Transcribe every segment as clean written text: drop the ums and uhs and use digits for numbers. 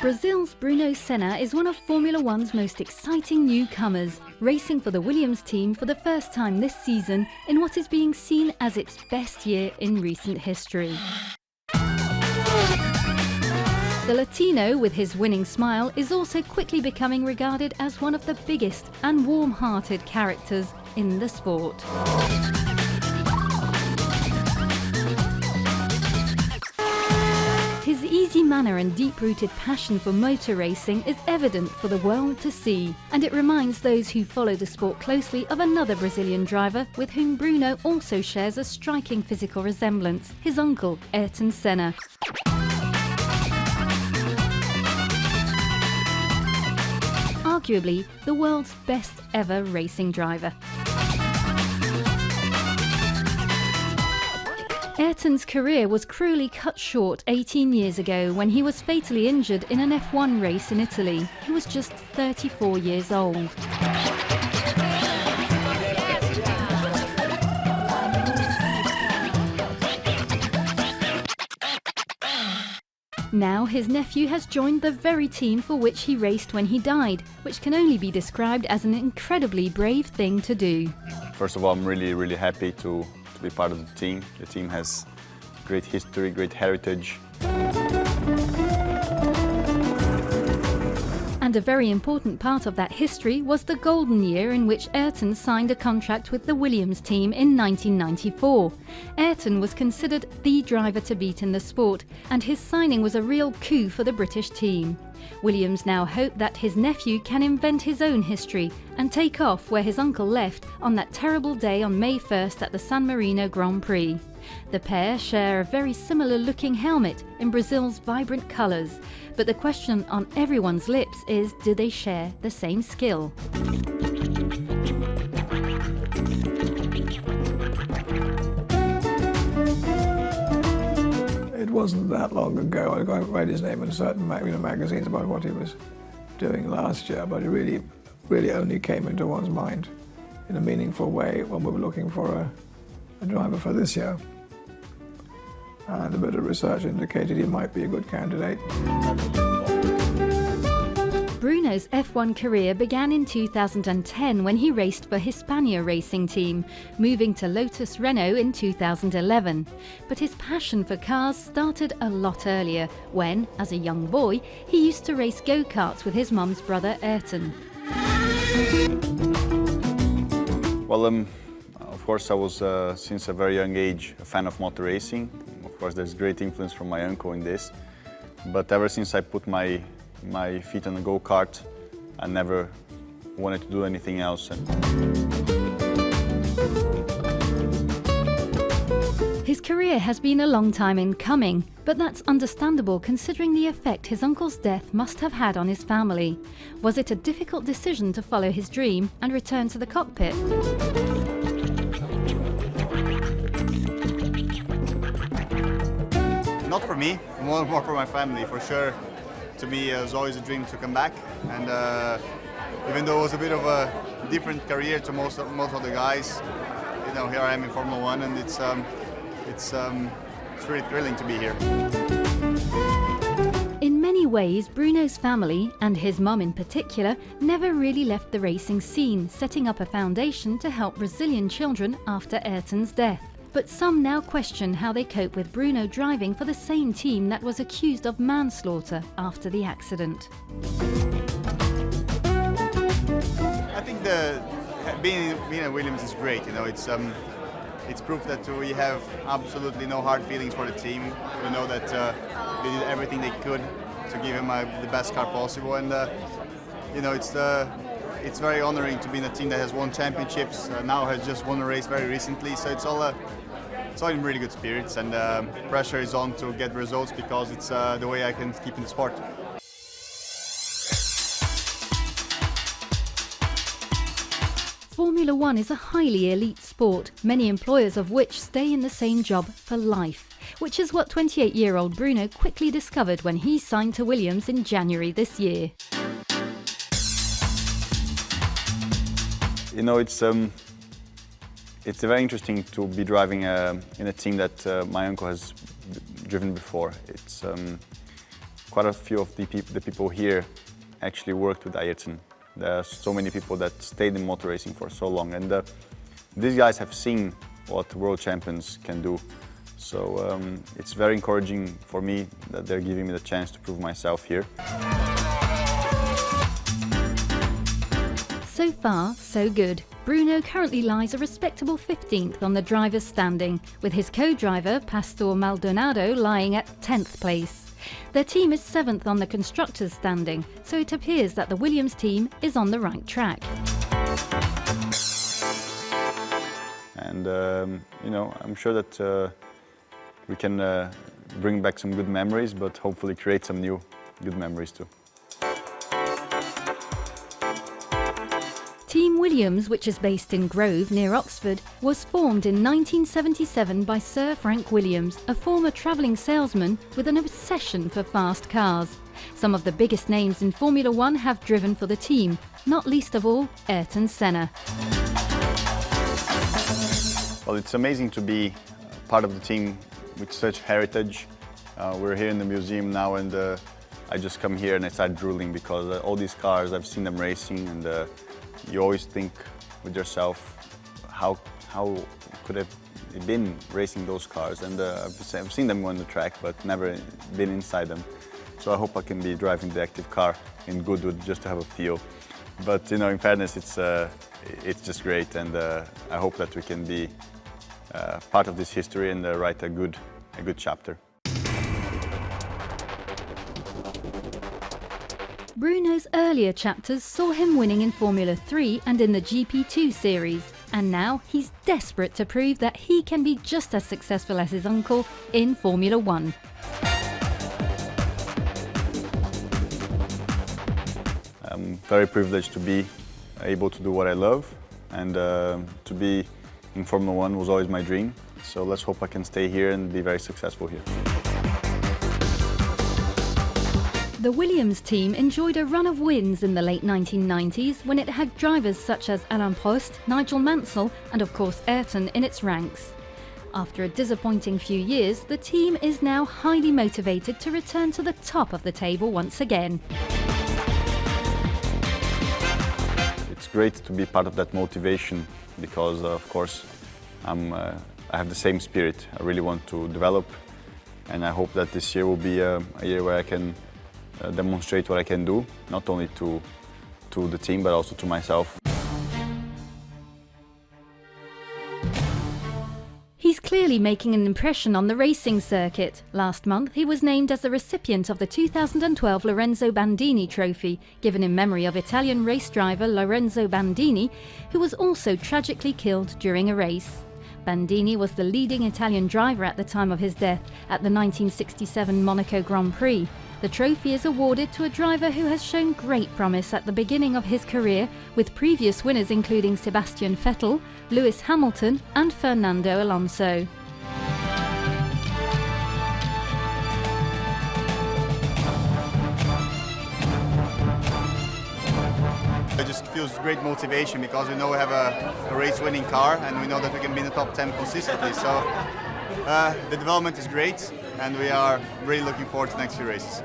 Brazil's Bruno Senna is one of Formula One's most exciting newcomers, racing for the Williams team for the first time this season in what is being seen as its best year in recent history. The Latino, with his winning smile, is also quickly becoming regarded as one of the biggest and warm-hearted characters in the sport. His easy manner and deep-rooted passion for motor racing is evident for the world to see, and it reminds those who follow the sport closely of another Brazilian driver with whom Bruno also shares a striking physical resemblance, his uncle, Ayrton Senna. Arguably the world's best ever racing driver. Ayrton's career was cruelly cut short 18 years ago when he was fatally injured in an F1 race in Italy. He was just 34 years old. Now his nephew has joined the very team for which he raced when he died, which can only be described as an incredibly brave thing to do. First of all, I'm really happy to be part of the team. The team has great history, great heritage. And a very important part of that history was the golden year in which Ayrton signed a contract with the Williams team in 1994. Ayrton was considered the driver to beat in the sport, and his signing was a real coup for the British team. Williams now hope that his nephew can invent his own history and take off where his uncle left on that terrible day on May 1st at the San Marino Grand Prix. The pair share a very similar looking helmet in Brazil's vibrant colours, but the question on everyone's lips is, do they share the same skill? It wasn't that long ago. I read his name in certain magazines about what he was doing last year, but it really only came into one's mind in a meaningful way when we were looking for a driver for this year. And a bit of research indicated he might be a good candidate. Bruno's F1 career began in 2010 when he raced for Hispania Racing Team, moving to Lotus Renault in 2011. But his passion for cars started a lot earlier, when, as a young boy, he used to race go-karts with his mum's brother Ayrton. Well, of course I was, since a very young age, a fan of motor racing. Of course there's great influence from my uncle in this. But ever since I put my feet on the go-kart, I never wanted to do anything else. His career has been a long time in coming, but that's understandable considering the effect his uncle's death must have had on his family. Was it a difficult decision to follow his dream and return to the cockpit? Not for me, more for my family, for sure. To me, it was always a dream to come back, and even though it was a bit of a different career to most of the guys, you know, here I am in Formula One, and it's really thrilling to be here. In many ways, Bruno's family, and his mum in particular, never really left the racing scene, setting up a foundation to help Brazilian children after Ayrton's death. But some now question how they cope with Bruno driving for the same team that was accused of manslaughter after the accident. I think being at Williams is great. You know, it's proof that we have absolutely no hard feelings for the team. We know that they did everything they could to give him the best car possible, and you know, it's very honoring to be in a team that has won championships. Now has just won a race very recently, so it's all in really good spirits, and pressure is on to get results because it's the way I can keep in the sport. Formula One is a highly elite sport, many employers of which stay in the same job for life, which is what 28-year-old Bruno quickly discovered when he signed to Williams in January this year. You know, it's very interesting to be driving in a team that my uncle has driven before. It's quite a few of the people here actually worked with Ayrton. There are so many people that stayed in motor racing for so long, and these guys have seen what world champions can do. So it's very encouraging for me that they're giving me the chance to prove myself here. So far, so good. Bruno currently lies a respectable 15th on the driver's standing, with his co-driver Pastor Maldonado lying at 10th place. Their team is 7th on the constructors' standing, so it appears that the Williams team is on the right track. And you know, I'm sure that we can bring back some good memories, but hopefully create some new good memories too. Team Williams, which is based in Grove near Oxford, was formed in 1977 by Sir Frank Williams, a former travelling salesman with an obsession for fast cars. Some of the biggest names in Formula One have driven for the team, not least of all Ayrton Senna. Well, it's amazing to be part of the team with such heritage. We're here in the museum now, and I just come here and I start drooling because all these cars, I've seen them racing, and you always think with yourself, how could it have been racing those cars? And I've seen them on the track, but never been inside them. So I hope I can be driving the active car in Goodwood just to have a feel. But you know, in fairness, it's just great, and I hope that we can be part of this history and write a good chapter. Bruno's earlier chapters saw him winning in Formula 3 and in the GP2 series, and now he's desperate to prove that he can be just as successful as his uncle in Formula 1. I'm very privileged to be able to do what I love, and to be in Formula 1 was always my dream. So let's hope I can stay here and be very successful here. The Williams team enjoyed a run of wins in the late 1990s when it had drivers such as Alain Prost, Nigel Mansell and of course Ayrton in its ranks. After a disappointing few years, the team is now highly motivated to return to the top of the table once again. It's great to be part of that motivation because of course I have the same spirit. I really want to develop, and I hope that this year will be a year where I can demonstrate what I can do, not only to the team but also to myself. He's clearly making an impression on the racing circuit. Last month he was named as the recipient of the 2012 Lorenzo Bandini Trophy, given in memory of Italian race driver Lorenzo Bandini, who was also tragically killed during a race. Bandini was the leading Italian driver at the time of his death at the 1967 Monaco Grand Prix. The trophy is awarded to a driver who has shown great promise at the beginning of his career, with previous winners including Sebastian Vettel, Lewis Hamilton and Fernando Alonso. It just feels great motivation because we know we have a race-winning car and we know that we can be in the top 10 consistently. So the development is great and we are really looking forward to the next few races.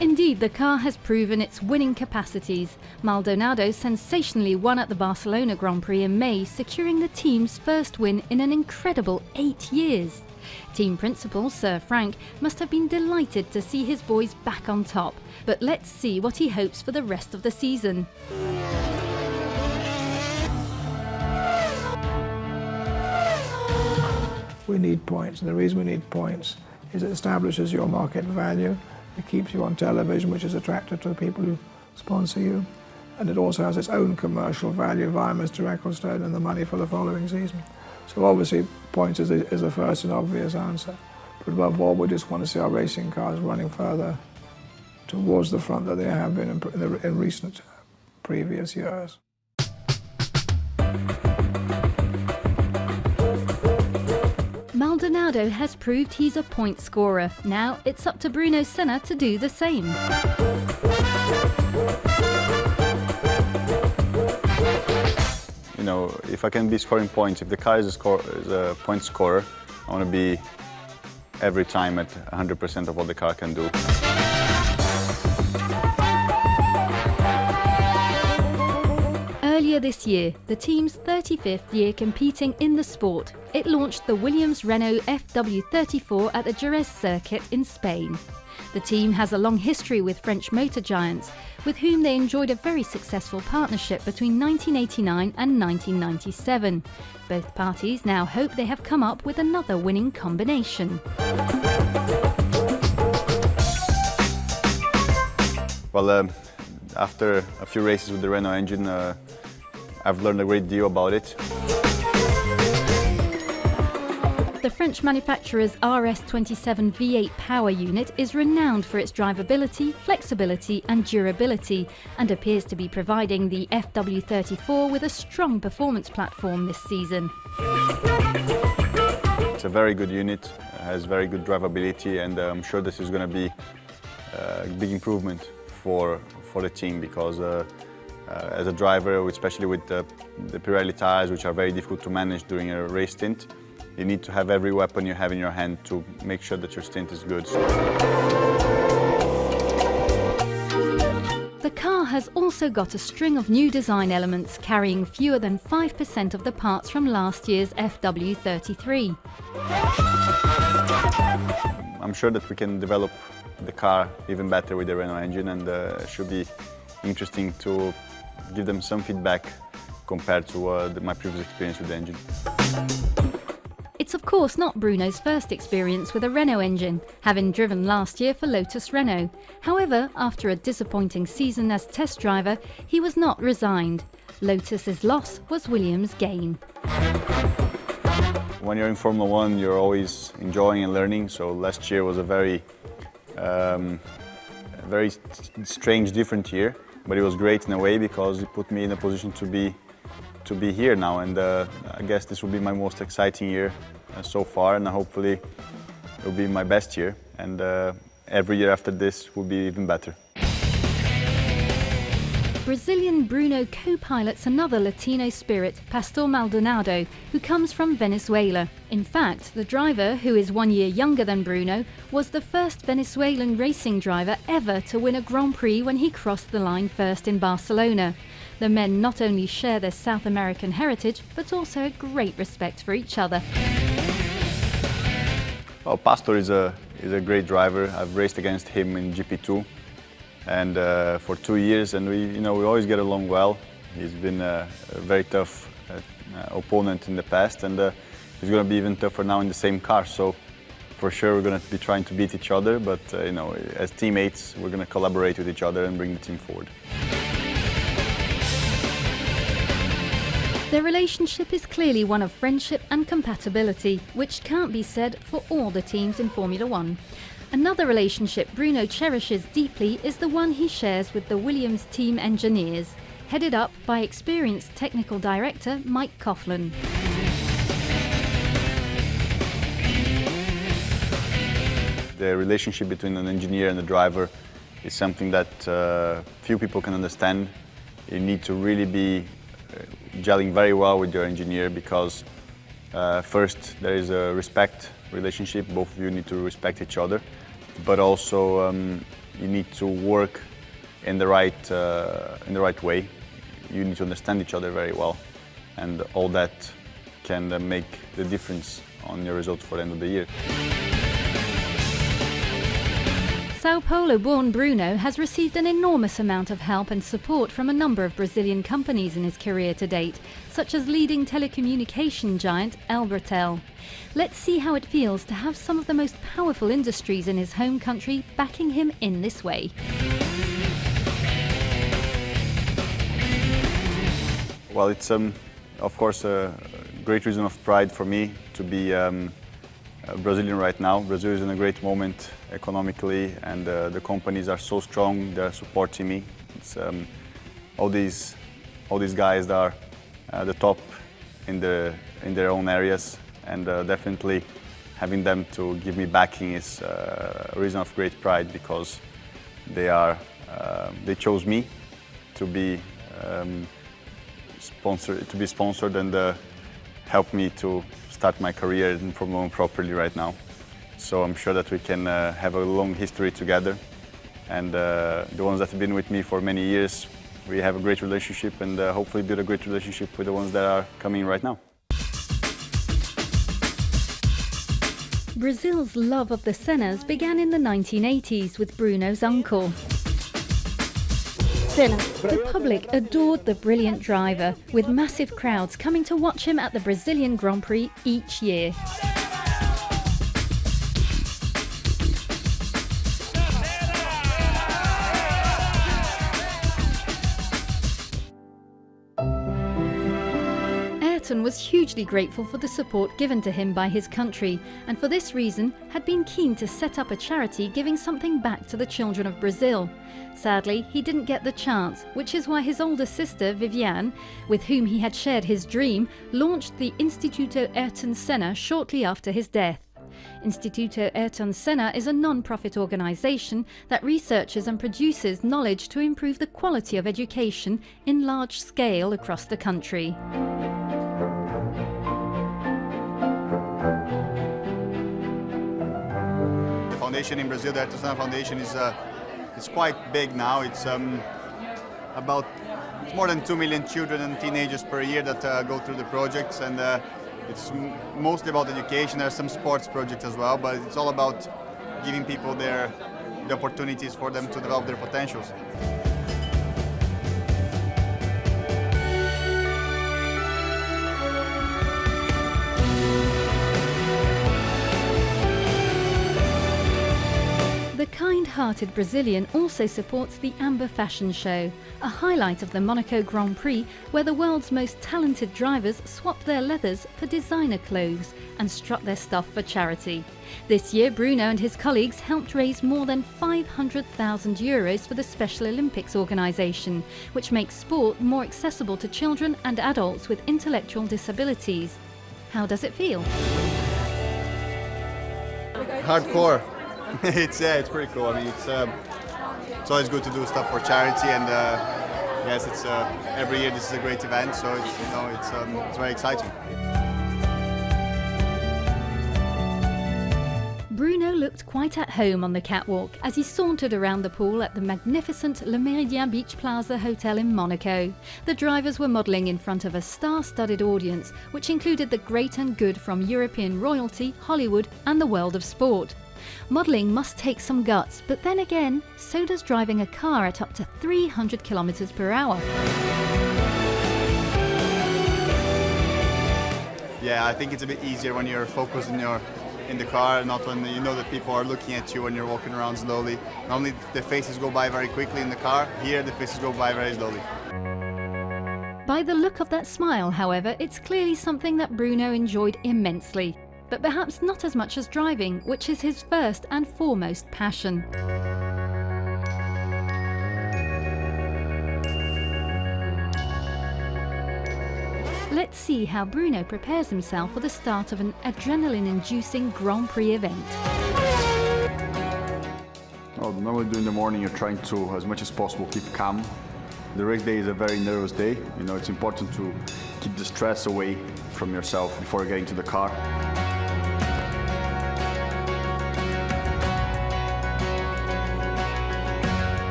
Indeed, the car has proven its winning capacities. Maldonado sensationally won at the Barcelona Grand Prix in May, securing the team's first win in an incredible 8 years. Team principal Sir Frank must have been delighted to see his boys back on top, but let's see what he hopes for the rest of the season. We need points, and the reason we need points is it establishes your market value, it keeps you on television, which is attractive to the people who sponsor you, and it also has its own commercial value via Mr. Ecclestone and the money for the following season. So obviously points is the first and obvious answer, but above all we just want to see our racing cars running further towards the front that they have been in recent previous years. Maldonado has proved he's a point scorer. Now it's up to Bruno Senna to do the same. you know, if I can be scoring points, if the car is a point scorer, I want to be every time at 100% of what the car can do. Earlier this year, the team's 35th year competing in the sport, it launched the Williams-Renault FW34 at the Jerez circuit in Spain. The team has a long history with French motor giants, with whom they enjoyed a very successful partnership between 1989 and 1997. Both parties now hope they have come up with another winning combination. Well, after a few races with the Renault engine, I've learned a great deal about it. The French manufacturer's RS27 V8 power unit is renowned for its drivability, flexibility and durability, and appears to be providing the FW34 with a strong performance platform this season. It's a very good unit, has very good drivability, and I'm sure this is going to be a big improvement for the team, because as a driver, especially with the Pirelli tires, which are very difficult to manage during a race stint, you need to have every weapon you have in your hand to make sure that your stint is good. The car has also got a string of new design elements, carrying fewer than 5% of the parts from last year's FW33. I'm sure that we can develop the car even better with the Renault engine, and it should be interesting to give them some feedback compared to my previous experience with the engine. It's of course not Bruno's first experience with a Renault engine, having driven last year for Lotus Renault. However, after a disappointing season as test driver, he was not resigned. Lotus's loss was Williams' gain. When you're in Formula One, you're always enjoying and learning, so last year was a very strange, different year, but it was great in a way because it put me in a position to be here now, and I guess this will be my most exciting year so far, and hopefully it will be my best year, and every year after this will be even better. Brazilian Bruno co-pilots another Latino spirit, Pastor Maldonado, who comes from Venezuela. In fact, the driver, who is 1 year younger than Bruno, was the first Venezuelan racing driver ever to win a Grand Prix when he crossed the line first in Barcelona. The men not only share their South American heritage, but also a great respect for each other. Well, Pastor is a great driver. I've raced against him in GP2. And for 2 years, and we always get along well. He's been a very tough opponent in the past, and he's going to be even tougher now in the same car. So for sure we're going to be trying to beat each other, but as teammates we're going to collaborate with each other and bring the team forward. Their relationship is clearly one of friendship and compatibility, which can't be said for all the teams in Formula One. Another relationship Bruno cherishes deeply is the one he shares with the Williams team engineers, headed up by experienced technical director Mike Coughlin. The relationship between an engineer and a driver is something that few people can understand. You need to really be gelling very well with your engineer, because first there is a respect relationship. Both of you need to respect each other, but also you need to work in the right way. You need to understand each other very well, and all that can make the difference on your results for the end of the year. Sao Paulo-born Bruno has received an enormous amount of help and support from a number of Brazilian companies in his career to date, such as leading telecommunication giant Alcatel. Let's see how it feels to have some of the most powerful industries in his home country backing him in this way. Well, it's of course a great reason of pride for me to be Brazilian right now. Brazil is in a great moment economically, and the companies are so strong. They are supporting me. It's all these guys that are the top in their own areas, and definitely having them to give me backing is a reason of great pride, because they chose me to be to be sponsored and help me to start my career in Formula 1 properly right now. So I'm sure that we can have a long history together. And the ones that have been with me for many years, we have a great relationship and hopefully build a great relationship with the ones that are coming right now. Brazil's love of the Sennas began in the 1980s with Bruno's uncle. Senna. The public adored the brilliant driver, with massive crowds coming to watch him at the Brazilian Grand Prix each year. Ayrton was hugely grateful for the support given to him by his country, and for this reason had been keen to set up a charity giving something back to the children of Brazil. Sadly, he didn't get the chance, which is why his older sister, Viviane, with whom he had shared his dream, launched the Instituto Ayrton Senna shortly after his death. Instituto Ayrton Senna is a non-profit organisation that researches and produces knowledge to improve the quality of education in large scale across the country. The foundation in Brazil, the Ayrton Senna Foundation, is quite big now. It's more than 2 million children and teenagers per year that go through the projects, and it's mostly about education. There are some sports projects as well, but it's all about giving people the opportunities for them to develop their potentials. The kind-hearted Brazilian also supports the Amber Fashion Show, a highlight of the Monaco Grand Prix where the world's most talented drivers swap their leathers for designer clothes and strut their stuff for charity. This year, Bruno and his colleagues helped raise more than €500,000 for the Special Olympics organisation, which makes sport more accessible to children and adults with intellectual disabilities. How does it feel? Hardcore. It's pretty cool. I mean, it's always good to do stuff for charity, and yes, it's every year this is a great event, so it's very exciting. Bruno looked quite at home on the catwalk as he sauntered around the pool at the magnificent Le Méridien Beach Plaza Hotel in Monaco. The drivers were modelling in front of a star-studded audience, which included the great and good from European royalty, Hollywood and the world of sport. Modelling must take some guts, but then again, so does driving a car at up to 300 kilometers per hour. Yeah, I think it's a bit easier when you're focused in the car, not when you know that people are looking at you when you're walking around slowly. Normally the faces go by very quickly in the car. Here the faces go by very slowly. By the look of that smile, however, it's clearly something that Bruno enjoyed immensely. But perhaps not as much as driving, which is his first and foremost passion. Let's see how Bruno prepares himself for the start of an adrenaline-inducing Grand Prix event. Well, normally during the morning you're trying to, as much as possible, keep calm. The race day is a very nervous day. You know, it's important to keep the stress away from yourself before getting to the car.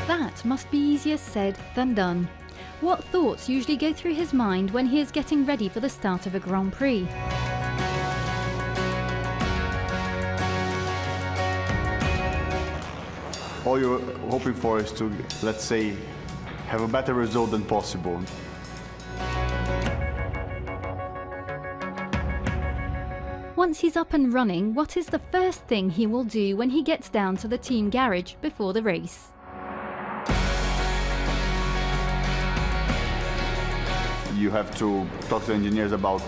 That must be easier said than done. What thoughts usually go through his mind when he is getting ready for the start of a Grand Prix? All you're hoping for is to, let's say, have a better result than possible. Once he's up and running, what is the first thing he will do when he gets down to the team garage before the race? You have to talk to the engineers about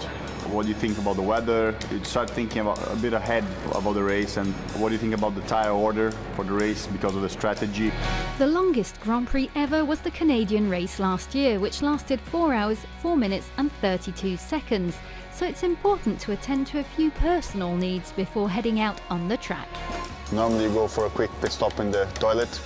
what you think about the weather. You start thinking about a bit ahead about the race, and what do you think about the tire order for the race because of the strategy. The longest Grand Prix ever was the Canadian race last year, which lasted 4 hours, 4 minutes and 32 seconds. So it's important to attend to a few personal needs before heading out on the track. Normally you go for a quick pit stop in the toilet.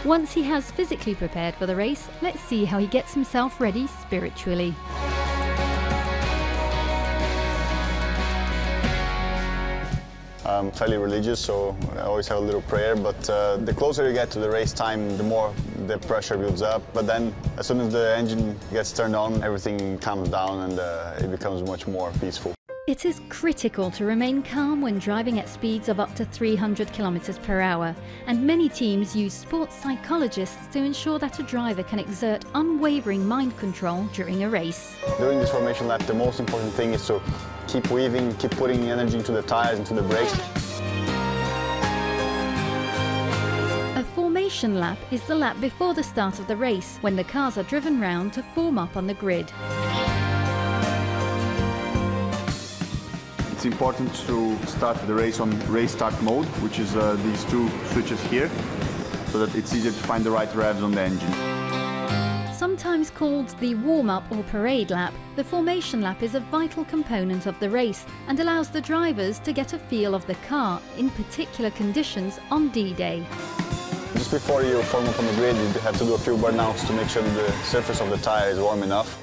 Once he has physically prepared for the race, let's see how he gets himself ready spiritually. I'm fairly religious, so I always have a little prayer, but the closer you get to the race time, the more the pressure builds up. But then, as soon as the engine gets turned on, everything calms down and it becomes much more peaceful. It is critical to remain calm when driving at speeds of up to 300 kilometers per hour, and many teams use sports psychologists to ensure that a driver can exert unwavering mind control during a race. During this formation lap, the most important thing is to keep weaving, keep putting energy into the tires, into the brakes. A formation lap is the lap before the start of the race, when the cars are driven round to form up on the grid. It's important to start the race on race start mode, which is these two switches here, so that it's easier to find the right revs on the engine. Sometimes called the warm-up or parade lap, the formation lap is a vital component of the race and allows the drivers to get a feel of the car in particular conditions on D-Day. Just before you form up on the grid, you have to do a few burnouts to make sure the surface of the tire is warm enough.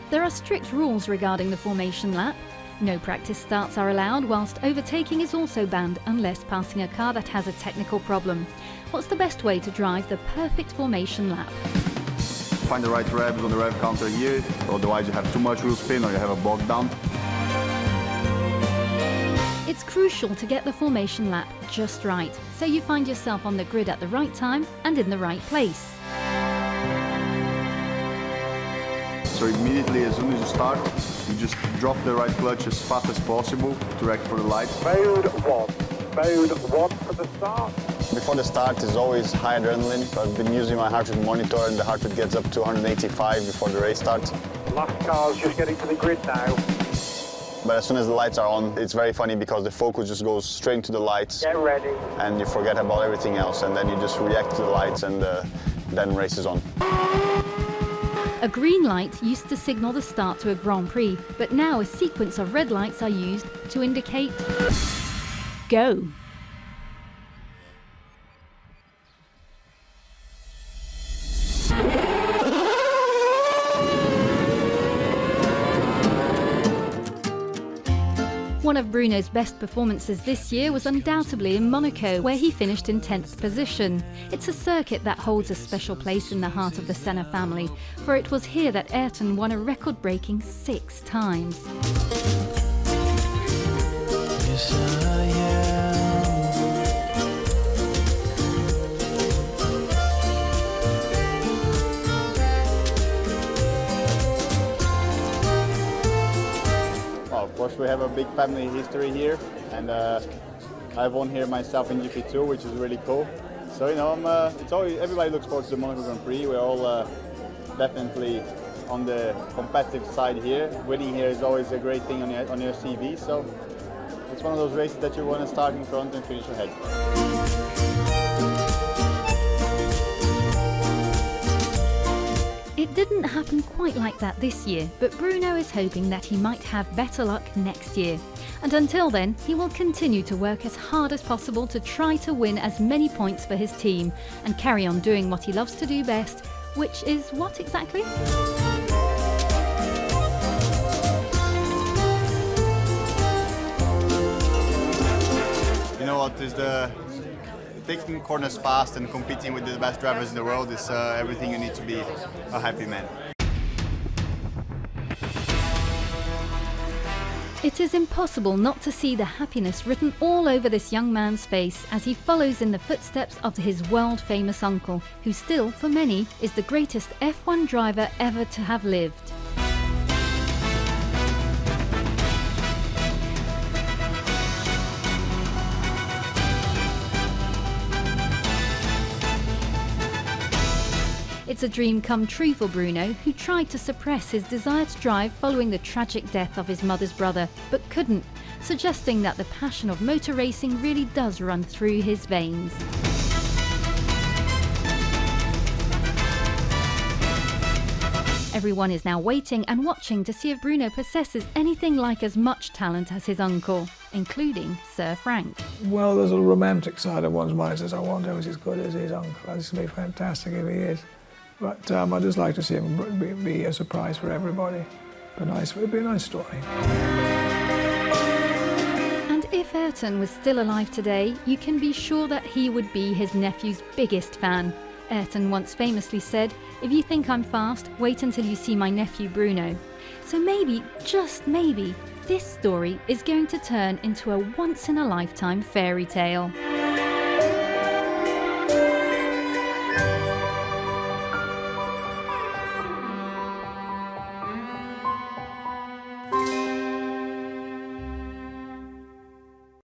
There are strict rules regarding the formation lap. No practice starts are allowed, whilst overtaking is also banned unless passing a car that has a technical problem. What's the best way to drive the perfect formation lap? Find the right revs on the rev counter here, otherwise you have too much wheel spin or you have a bog down. It's crucial to get the formation lap just right, so you find yourself on the grid at the right time and in the right place. So immediately, as soon as you start, you just drop the right clutch as fast as possible to react for the lights. Mode 1 for the start. Before the start is always high adrenaline. I've been using my heart rate monitor and the heart rate gets up to 185 before the race starts. Last car's just getting to the grid now. But as soon as the lights are on, it's very funny because the focus just goes straight to the lights. Get ready. And you forget about everything else, and then you just react to the lights, and then race is on. A green light used to signal the start to a Grand Prix, but now a sequence of red lights are used to indicate go. One of Bruno's best performances this year was undoubtedly in Monaco, where he finished in 10th position. It's a circuit that holds a special place in the heart of the Senna family, for it was here that Ayrton won a record-breaking 6 times. Yes, I am. Of course, we have a big family history here, and I've won here myself in GP2, which is really cool. So you know, it's always, everybody looks forward to the Monaco Grand Prix. We're all definitely on the competitive side here. Winning here is always a great thing on your CV. So it's one of those races that you want to start in front and finish ahead. It didn't happen quite like that this year, but Bruno is hoping that he might have better luck next year. And until then, he will continue to work as hard as possible to try to win as many points for his team and carry on doing what he loves to do best, which is what exactly? You know what is taking corners fast and competing with the best drivers in the world is everything you need to be a happy man. It is impossible not to see the happiness written all over this young man's face as he follows in the footsteps of his world-famous uncle, who still, for many, is the greatest F1 driver ever to have lived. It's a dream come true for Bruno, who tried to suppress his desire to drive following the tragic death of his mother's brother, but couldn't, suggesting that the passion of motor racing really does run through his veins. Everyone is now waiting and watching to see if Bruno possesses anything like as much talent as his uncle, including Sir Frank. Well, there's a romantic side of one's mind that says, I wonder if he's as good as his uncle. This would be fantastic if he is. But I'd just like to see him be a surprise for everybody. It'd be a nice story. And if Ayrton was still alive today, you can be sure that he would be his nephew's biggest fan. Ayrton once famously said, "If you think I'm fast, wait until you see my nephew Bruno." So maybe, just maybe, this story is going to turn into a once-in-a-lifetime fairy tale.